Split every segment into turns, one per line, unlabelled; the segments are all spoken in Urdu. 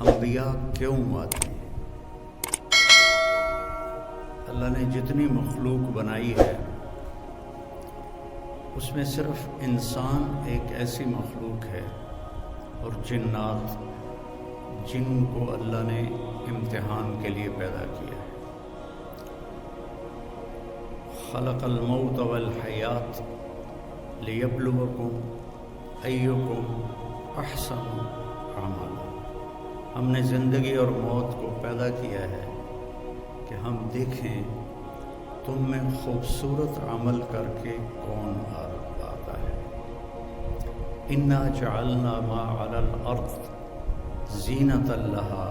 انبیاء کیوں آتے ہیں؟ اللہ نے جتنی مخلوق بنائی ہے اس میں صرف انسان ایک ایسی مخلوق ہے اور جنات جن کو اللہ نے امتحان کے لیے پیدا کیا ہے۔ خلق الموت والحیات لیبلوکم ایکم احسن عملا۔ ہم نے زندگی اور موت کو پیدا کیا ہے کہ ہم دیکھیں تم میں خوبصورت عمل کر کے کون آتا ہے۔ انا جعلنا ما علی الارض زینۃ لہا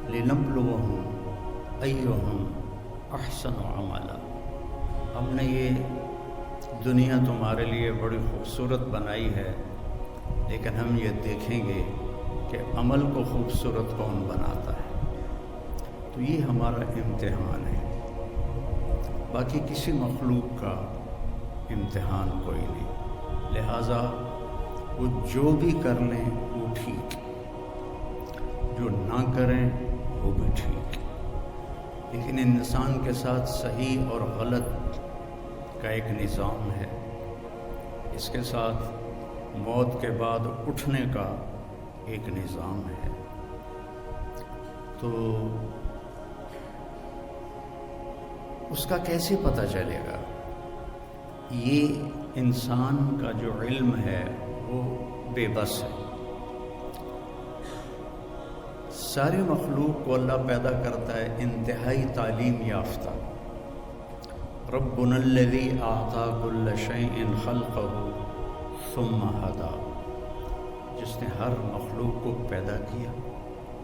لنبلوہم ایہم احسن عملا۔ ہم نے یہ دنیا تمہارے لیے بڑی خوبصورت بنائی ہے، لیکن ہم یہ دیکھیں گے کہ عمل کو خوبصورت کون بناتا ہے۔ تو یہ ہمارا امتحان ہے، باقی کسی مخلوق کا امتحان کوئی نہیں۔ لہٰذا وہ جو بھی کر لیں وہ ٹھیک، جو نہ کریں وہ بھی ٹھیک، لیکن انسان کے ساتھ صحیح اور غلط کا ایک نظام ہے، اس کے ساتھ موت کے بعد اٹھنے کا ایک نظام ہے۔ تو اس کا کیسے پتہ چلے گا؟ یہ انسان کا جو علم ہے وہ بے بس ہے۔ ساری مخلوق کو اللہ پیدا کرتا ہے انتہائی تعلیم یافتہ۔ ربنا الذی اعطی کل شیء خلقہ ثم ہدی، جس نے ہر مخلوق کو پیدا کیا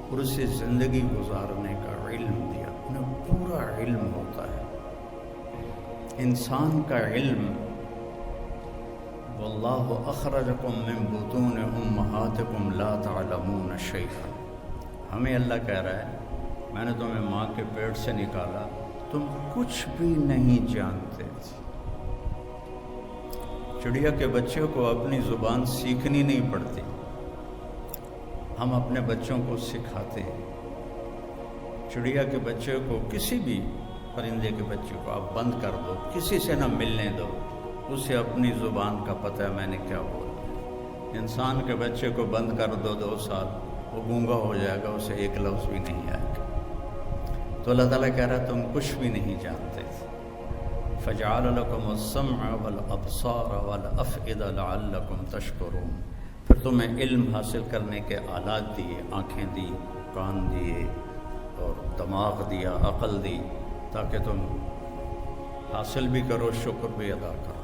اور اسے زندگی گزارنے کا علم دیا۔ انہیں پورا علم ہوتا ہے۔ انسان کا علم واللہ اخرجکم من بطون امہاتکم لا تعلمون شیئا، ہمیں اللہ کہہ رہا ہے میں نے تمہیں ماں کے پیٹ سے نکالا، تم کچھ بھی نہیں جانتے تھے۔ چڑیا کے بچے کو اپنی زبان سیکھنی نہیں پڑتی، ہم اپنے بچوں کو سکھاتے ہیں۔ چڑیا کے بچے کو، کسی بھی پرندے کے بچے کو آپ بند کر دو، کسی سے نہ ملنے دو، اسے اپنی زبان کا پتہ ہے میں نے کیا بولا۔ انسان کے بچے کو بند کر دو 2 سال، وہ گونگا ہو جائے گا، اسے ایک لفظ بھی نہیں آئے گا۔ تو اللہ تعالیٰ کہہ رہا ہے تم کچھ بھی نہیں جانتے تھے۔ فَجَعَلَ لَكُمُ السَّمْعَ وَالْأَبْصَارَ وَالْأَفْئِدَةَ لَعَلَّكُمْ تَشْكُرُونَ، پھر تمہیں علم حاصل کرنے کے آلات دیے، آنکھیں دی، کان دیے اور دماغ دیا، عقل دی، تاکہ تم حاصل بھی کرو، شکر بھی ادا کرو۔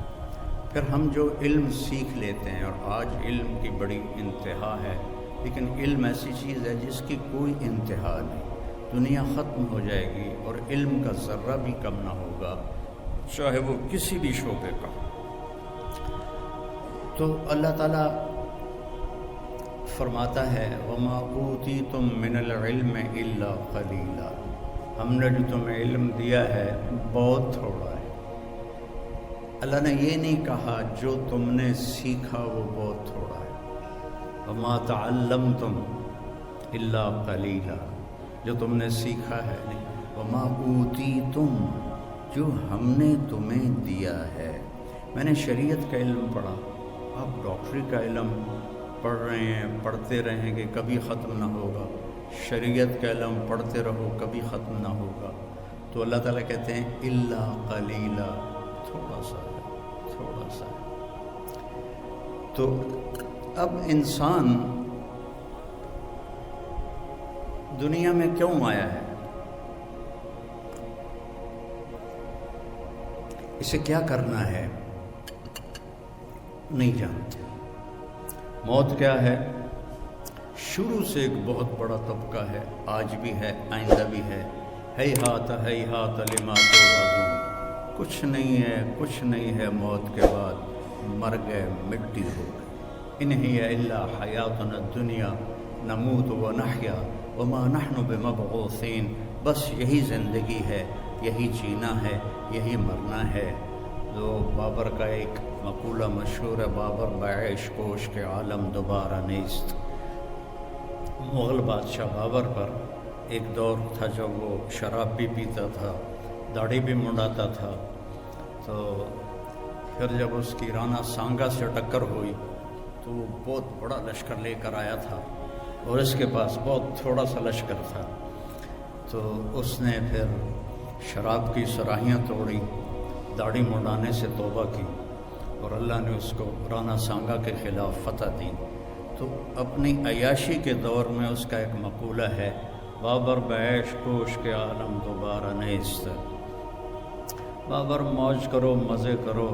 پھر ہم جو علم سیکھ لیتے ہیں، اور آج علم کی بڑی انتہا ہے، لیکن علم ایسی چیز ہے جس کی کوئی انتہا نہیں۔ دنیا ختم ہو جائے گی اور علم کا ذرہ بھی کم نہ ہوگا، چاہے وہ کسی بھی شعبے کا۔ تو اللہ تعالیٰ فرماتا ہے وَمَا أُوتِيتُم مِّنَ الْعِلْمِ إِلَّا قَلِيلًا، ہم نے جو تمہیں علم دیا ہے بہت تھوڑا ہے۔ اللہ نے یہ نہیں کہا جو تم نے سیکھا وہ بہت تھوڑا ہے۔ وَمَا تَعَلَّمْتُمْ إِلَّا قَلِيلًا، جو تم نے سیکھا ہے نہیں۔ وَمَا أُوتِيتُم، جو ہم نے تمہیں دیا ہے۔ میں نے شریعت کا علم پڑھا، آپ ڈاکٹری کا علم پڑھ رہے ہیں، پڑھتے رہیں گے، کبھی ختم نہ ہوگا۔ شریعت کا علم پڑھتے رہو، کبھی ختم نہ ہوگا۔ تو اللہ تعالیٰ کہتے ہیں الا قلیلا، تھوڑا سا ہے، تھوڑا سا ہے۔ تو اب انسان دنیا میں کیوں آیا ہے؟ اسے کیا کرنا ہے؟ نہیں جانتے۔ موت کیا ہے؟ شروع سے ایک بہت بڑا طبقہ ہے، آج بھی ہے، آئندہ بھی ہے۔ ہیہات ہیہات لما توعدون، کچھ نہیں ہے، کچھ نہیں ہے موت کے بعد، مر گئے، مٹی ہو گئی۔ ان ہی الا حیاتنا الدنیا نموت ونحیا وما نحن بمبعوثین، بس یہی زندگی ہے، یہی جینا ہے، یہی مرنا ہے۔ جو بابر کا ایک مقولہ مشہور ہے، بابر بعیش کوش کے عالم دوبارہ نیست۔ مغل بادشاہ بابر پر ایک دور تھا جب وہ شراب بھی پیتا تھا، داڑھی بھی منڈاتا تھا. تو پھر جب اس کی رانا سانگا سے ٹکر ہوئی تو وہ بہت بڑا لشکر لے کر آیا تھا اور اس کے پاس بہت تھوڑا سا لشکر تھا. تو اس نے پھر شراب کی سراہیاں توڑی، داڑھی منڈانے سے توبہ کی اور اللہ نے اس کو رانا سانگا کے خلاف فتح دی. تو اپنی عیاشی کے دور میں اس کا ایک مقولہ ہے، بابر بیش کوش کے عالم دوبارہ نیست. بابر موج کرو، مزے کرو،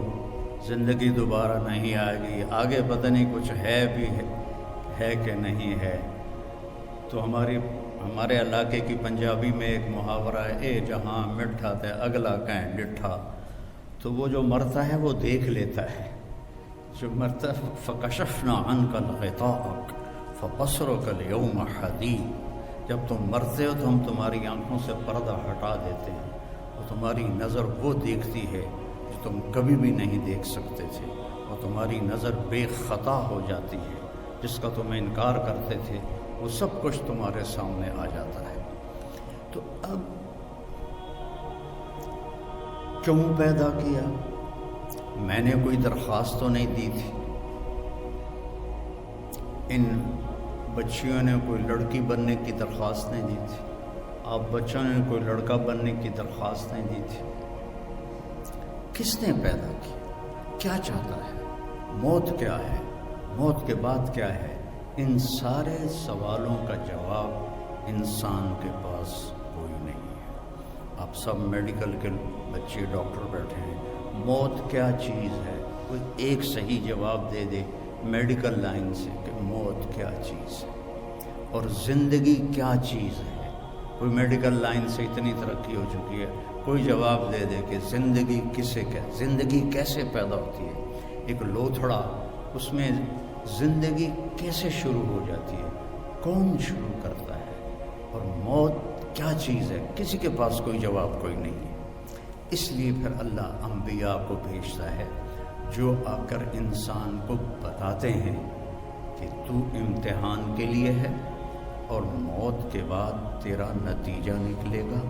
زندگی دوبارہ نہیں آئے گی، آگے پتہ نہیں کچھ ہے بھی ہے کہ نہیں ہے. تو ہمارے علاقے کی پنجابی میں ایک محاورہ ہے، اے جہاں مٹھا تے اگلا کہیں ڈٹھا. تو وہ جو مرتا ہے وہ دیکھ لیتا ہے، جو مرتا ہے فکشفنا عنک الغطاءک فبصرک اليوم حدید. جب تم مرتے ہو تو ہم تمہاری آنکھوں سے پردہ ہٹا دیتے ہیں اور تمہاری نظر وہ دیکھتی ہے جو تم کبھی بھی نہیں دیکھ سکتے تھے، اور تمہاری نظر بے خطا ہو جاتی ہے. جس کا تم انکار کرتے تھے وہ سب کچھ تمہارے سامنے آ جاتا ہے. تو اب کیوں پیدا کیا؟ میں نے کوئی درخواست تو نہیں دی تھی. ان بچیوں نے کوئی لڑکی بننے کی درخواست نہیں دی تھی، آپ بچوں نے کوئی لڑکا بننے کی درخواست نہیں دی تھی. کس نے پیدا کیا؟ کیا چاہتا ہے؟ موت کیا ہے؟ موت کے بعد کیا ہے؟ ان سارے سوالوں کا جواب انسان کے پاس کوئی نہیں ہے. آپ سب میڈیکل کے بچے ڈاکٹر بیٹھے ہیں، موت کیا چیز ہے؟ کوئی ایک صحیح جواب دے دے میڈیکل لائن سے کہ موت کیا چیز ہے اور زندگی کیا چیز ہے. کوئی میڈیکل لائن سے اتنی ترقی ہو چکی ہے، کوئی جواب دے دے کہ زندگی کسے کہ زندگی کیسے پیدا ہوتی ہے. ایک لوتھڑا، اس میں زندگی کیسے شروع ہو جاتی ہے، کون شروع کرتا ہے، اور موت کیا چیز ہے، کسی کے پاس کوئی جواب کوئی نہیں ہے. اس لیے پھر اللہ انبیاء کو بھیجتا ہے جو آ کر انسان کو بتاتے ہیں کہ تو امتحان کے لیے ہے اور موت کے بعد تیرا نتیجہ نکلے گا،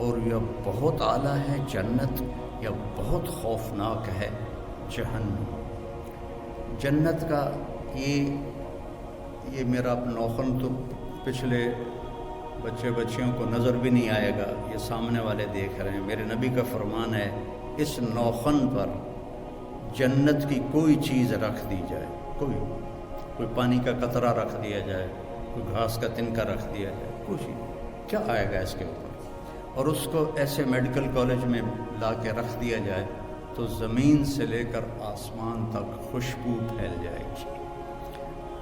اور یہ بہت اعلیٰ ہے جنت یا بہت خوفناک ہے جہنم. جنت کا یہ میرا نوخن تو پچھلے بچیوں کو نظر بھی نہیں آئے گا، یہ سامنے والے دیکھ رہے ہیں. میرے نبی کا فرمان ہے اس نوخن پر جنت کی کوئی چیز رکھ دی جائے، کوئی پانی کا قطرہ رکھ دیا جائے، کوئی گھاس کا تنکا رکھ دیا جائے، کچھ کیا آئے گا اس کے اوپر، اور اس کو ایسے میڈیکل کالج میں لا کے رکھ دیا جائے تو زمین سے لے کر آسمان تک خوشبو پھیل جائے گی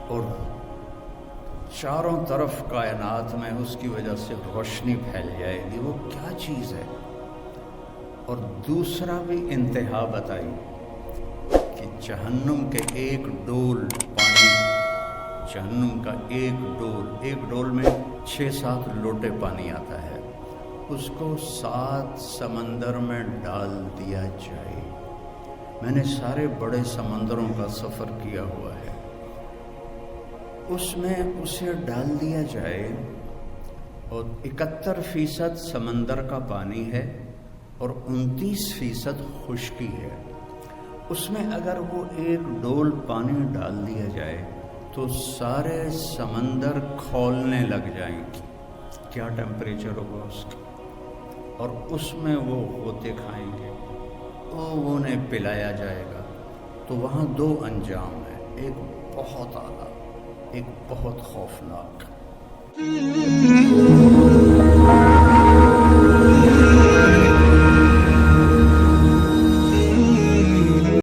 اور چاروں طرف کائنات میں اس کی وجہ سے روشنی پھیل جائے گی. وہ کیا چیز ہے؟ اور دوسرا بھی انتہا بتائی کہ جہنم کے ایک ڈول پانی، جہنم کا ایک ڈول میں 6-7 لوٹے پانی آتا ہے، اس کو 7 سمندر میں ڈال دیا جائے. میں نے سارے بڑے سمندروں کا سفر کیا ہوا ہے. اس میں اسے ڈال دیا جائے اور 71% سمندر کا پانی ہے اور 29% خشکی ہے. اس میں اگر وہ ایک ڈول پانی ڈال دیا جائے تو سارے سمندر کھولنے لگ جائیں گے. کیا ٹیمپریچر ہوگا اس کا، اور اس میں وہ غوطے کھائیں گے، وہ انہیں پلایا جائے گا. تو وہاں 2 انجام ہیں، ایک بہت اعلیٰ، ایک بہت خوفناک.